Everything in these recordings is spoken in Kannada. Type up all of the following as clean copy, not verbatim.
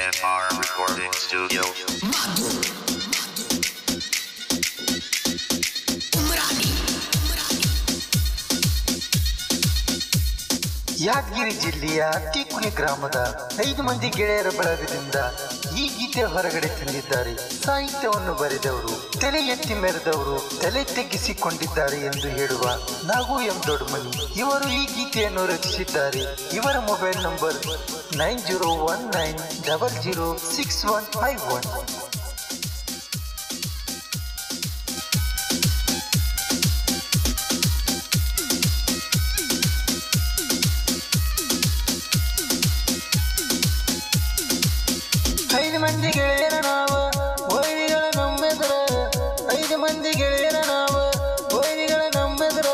FR Recording Studio. ಯಾದಗಿರಿ ಜಿಲ್ಲೆಯ ತೀಕುನಿ ಗ್ರಾಮದ 5 ಮಂದಿ ಗೆಳೆಯರ ಬಳಗದಿಂದ ಈ ಗೀತೆ ಹೊರಗಡೆ ತಂದಿದ್ದಾರೆ. ಸಾಹಿತ್ಯವನ್ನು ಬರೆದವರು, ತಲೆ ಎತ್ತಿ ಮೆರೆದವರು ತಲೆ ತೆಗ್ಗಿಸಿಕೊಂಡಿದ್ದಾರೆ ಎಂದು ಹೇಳುವ ನಾಗು ಎಂ ದೊಡ್ಡಮನಿ ಇವರು ಈ ಗೀತೆಯನ್ನು ರಚಿಸಿದ್ದಾರೆ. ಇವರ ಮೊಬೈಲ್ ನಂಬರ್ 9019006151. ಐದು ಮಂದಿ ಗೆಳೆಯರ ನಾವ ವೈರಿಗಳ ನಮ್ಮೆದುರ, 5 ಮಂದಿ ಗೆಳೆಯರ ನಾವ ವೈರಿಗಳ ನಮ್ಮೆದುರ.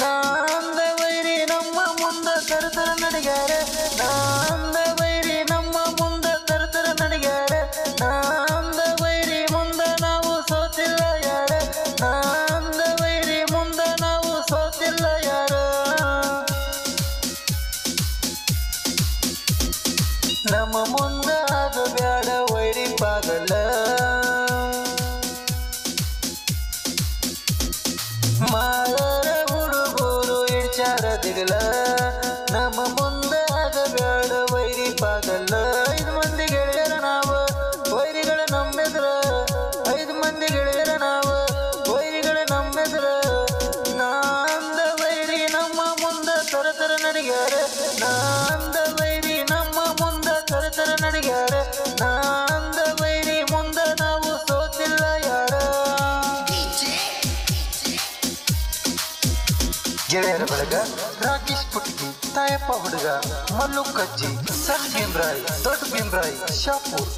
ನಾಂದ ವೈರಿ ನಮ್ಮ ಮುಂದ ತರತರ ನಡಿಗ್ಯಾರ, ನಾಂದ ವೈರಿ ನಮ್ಮ ಮುಂದ ತರತರ ನಡಿಗ್ಯಾರ. ನಾಂದ ವೈರಿ ಮುಂದ ನಾವು ಸೋತಿಲ್ಲ ಯಾರ, ನಾಂದ ವೈರಿ ಮುಂದ ನಾವು ಸೋತಿಲ್ಲ ಯಾರ. ನಮ್ಮ ಮುಂದ ಆಗ ಬ್ಯಾಡ ವೈರಿ ಪಾಗಲ, ಮಾಳರ ಹುಡುಗರು ಇಡ್ಚಾರ ದಿಗಲ. ನಮ್ಮ ಮುಂದ ಆಗ ಬ್ಯಾಡ ವೈರಿ ಪಾಗಲ. 5 ಮಂದಿ ಗೆಳೆಯರ ನಾವ ವೈರಿಗಳ ನಮ್ಮೆದುರ, 5 ಮಂದಿ ಗೆಳೆಯರ ನಾವ ವೈರಿಗಳ ನಮ್ಮೆದುರ. ನಾಂದ ವೈರಿ ನಮ್ಮ ಮುಂದ ತರತರ ನಡಿಗ್ಯಾರ, ನಾಂದ ವೈರಿ ನಮ್ಮ ಮುಂದ ತರತರ ನಡಿಗ್ಯಾರ. ನಾಂದ ವೈರಿ ಮುಂದ ನಾವು ಸೋತಿಲ್ಲ ಯಾರ. ಗೆಳೆಯರ ಬಳಗ ರಾಕೇಶ್ ಪುಟ್ಟಿ, ತಾಯಪ್ಪ ಹುಡುಗ, ಮಲ್ಲು ಕಜ್ಜಿ, ಸಣ್ಣ ಭೀಮ್ರಾಯ್, ದೊಡ್ಡ ಭೀಮ್ರಾಯ್, ಶಾಪೂರ್.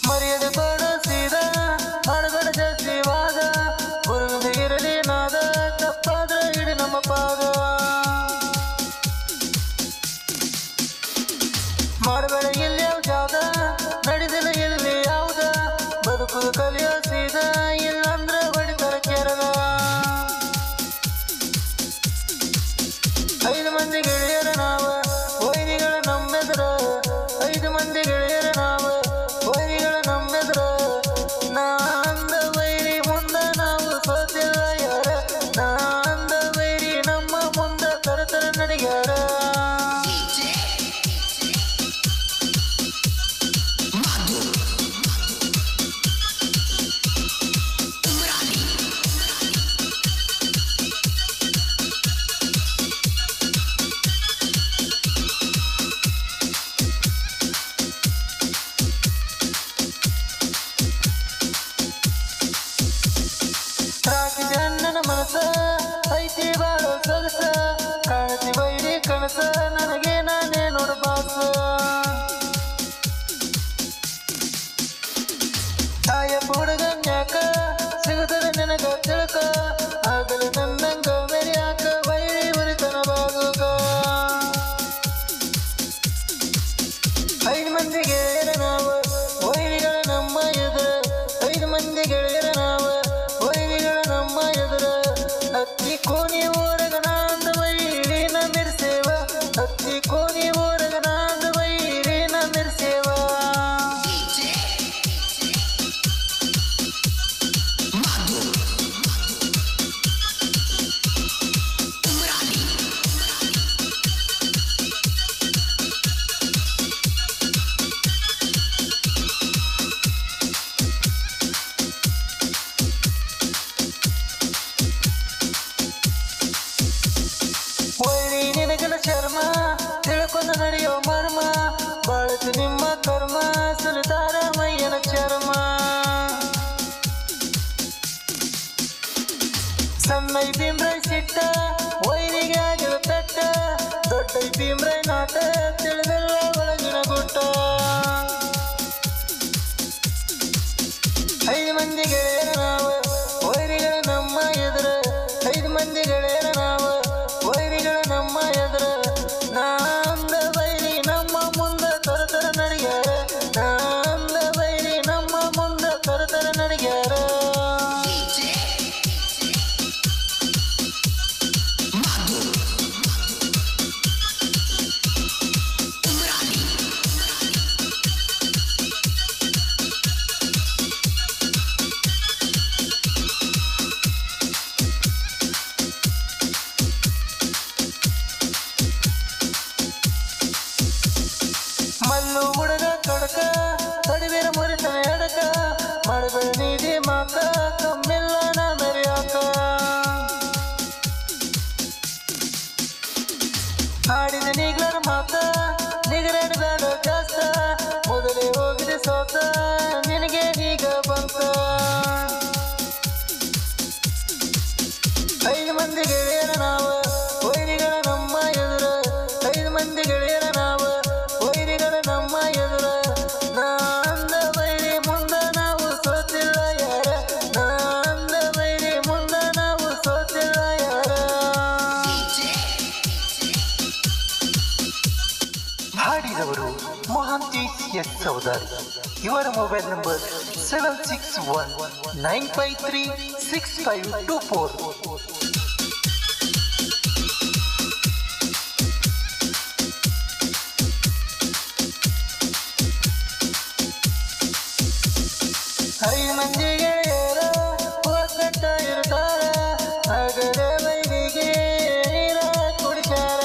ಮರ್ಯಾದೆ ಬಡಸಿದ ಹಳಗಡ ಜಸಿವಾದ, ಗುರುವಿಗಿರಲಿ ನಾದ, ತಪ್ಪಾದ ಹಿಡಿ ನಮ್ಮ ಪಾದ. ಮಾಡಬೇಡ ಇಲ್ಲಿ ಯಾವ ಜಾದ, ನಡೆದಿಲ್ಲ ಇಲ್ಲಿ ಯಾವ್ದ, ಬದುಕು ಕಲಿಯೋ ಸೀದ, ಇಲ್ಲಂದ್ರ ಹೊಡಿತರ ಕೆರದ. 5 ಮಂದಿ ಗೆಳೆಯರ ನಾವ ವೈರಿಗಳ ನಮ್ಮೆದುರ, 5 ಮಂದಿ ಗೆಳೆಯರ ನಾವ ವೈರಿಗಳ ನಮ್ಮೆದುರ. ನಾಂದ ವೈರಿ ಮುಂದ ನಾವು ಸೋತಿಲ್ಲ ಯಾರ, ನಾಂದ ವೈರಿ ನಮ್ಮ ಮುಂದ ತರತರ ನಡಿಗ್ಯಾರ. ರಾಕಿ ಜನ್ನನ ಮನಸ ಐತಿ ಬಾಳೋ ಸೊಗಸ, ಕಾಣತಿ ವೈರಿ ಕನಸ ನನಗೆ ನಾನೇ ನೋಡಬಾಸ. ತಾಯ ಹುಡುಗನ್ಯಾಕ ಸಿಗುತ್ತದೆ ನನಗ ತಿಳ್ಕ, ಆಗಲು ನನ್ನಂಗ ಮೆರಿಯಾಕ ವೈರಿ ಉರಿತನ ಬಾಗುಕ. 5 ಮಂದಿ ಗೆಳೆಯರ ನಾವ ವೈರಿಗಳ ನಮ್ಮ ಎದುರ, 5 ಮಂದಿ ಗೆಳೆಯರ ನಾವ ವೈರಿಗಳ ನಮ್ಮ ಎದುರ. ಹತ್ತಿ ಕೋನಿ ಊರಗ ನಾಂದ ವೈರಿನ ಮಿರ್ಸೇವ, ಹತ್ತಿ ಕೋನಿ ಊರಗ ನಾಂದ ವೈರಿನ ಮಿರ್ಸೇವ. ವೈರಿ ನಿನಗನ ಶರ್ಮ ತಿಳ್ಕೊಂಡು ನಡೆಯೋ ಮರ್ಮ, ಬಾಳತು ನಿಮ್ಮ ಕರ್ಮ ಸುಲಿತಾರ ಮೈಯನ ಚರ್ಮ. ಸಣ್ಣೈ ಭೀಮ್ರಾಯ್ ಸಿಟ್ಟ ವೈರಿಗೆ ಆಗಿರ ಪೆಟ್ಟ, ದೊಡ್ಡೈ ಭೀಮ್ರಾಯ್ ನಾಟ ತಿಳಿದಲ್ಲ ಒಳಗಿನ ಗುಟ್ಟ. 5 ಮಂದಿ ಗೆಳೆಯರ ನಾವ ವೈರಿಗಳ ನಮ್ಮ ಎದುರ, 5 ಮಂದಿ ಗೆಳೆಯರ ನಾವ ವೈರಿಗಳ ನಮ್ಮ ಎದುರ. ನಾಂದ ವೈರಿ ನಮ್ಮ ಮುಂದ ತರತರ ನಡಿಗ್ಯಾರ, ನಾಂದ ವೈರಿ ನಮ್ಮ ಮುಂದ ತರತರ ನಡಿಗ್ಯಾರ. ಹಾಡಿದ ನಿಗ್ಲರ ಮಾತ ನಿಗರಾಡಬೇಡ ಜಾಸ್ತ ಮೊದಲೇ ಹೋಗಿದೆ ಸೋತ ನಿನಗೆ ಈಗ ಬಂತ 5 ಮಂದಿ ಗೆಳೆಯರ ನಾವ ವೈರಿಗಳ ನಮ್ಮ ಎದುರ 5 ಮಂದಿ ಗೆಳೆಯರ ನಾವ ವೈರಿಗಳ ನಮ್ಮ ಎದುರ ನಾ ಅಂದ ವೈರಿ ಮುಂದ ನಾವು ಸೋತಿಲ್ಲ ಯಾರ ನಾ ಅಂದ ವೈರಿ ಮುಂದ ನಾವು ಸೋತಿಲ್ಲ ಯಾರ ಹಾಡಿದವರು ಮಹಾಂತೇಶ್ ಎಸ್ ಚೌಧಾರಿ ಇವರ ಮೊಬೈಲ್ ನಂಬರ್ 7619536524 5 ಮಂದಿ ಗೆಳೆಯರ ಒಗ್ಗಟ್ಟ ಇರ್ತಾರ ಆಗದ ವೈರಿಗೆ ನೀರ ಕುಡಿಸ್ಯಾರ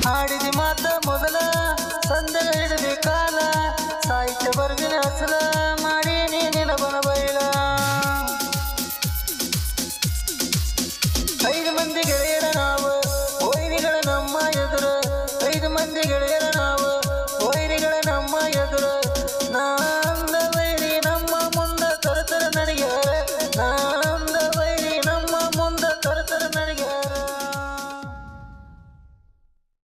ಹಾಡಿದಿ ಮಾತ ಮೊದಲ ಸಂದಗ ಹಿಡಿದಿ ಕಾಲ ಸಾಹಿತ್ಯ ಬರ್ದಿನ ಅಸಲ ಮಾಡಿ ನೀನಿನ ಬನ ಬೈಲ 5 ಮಂದಿ ಗೆಳೆಯ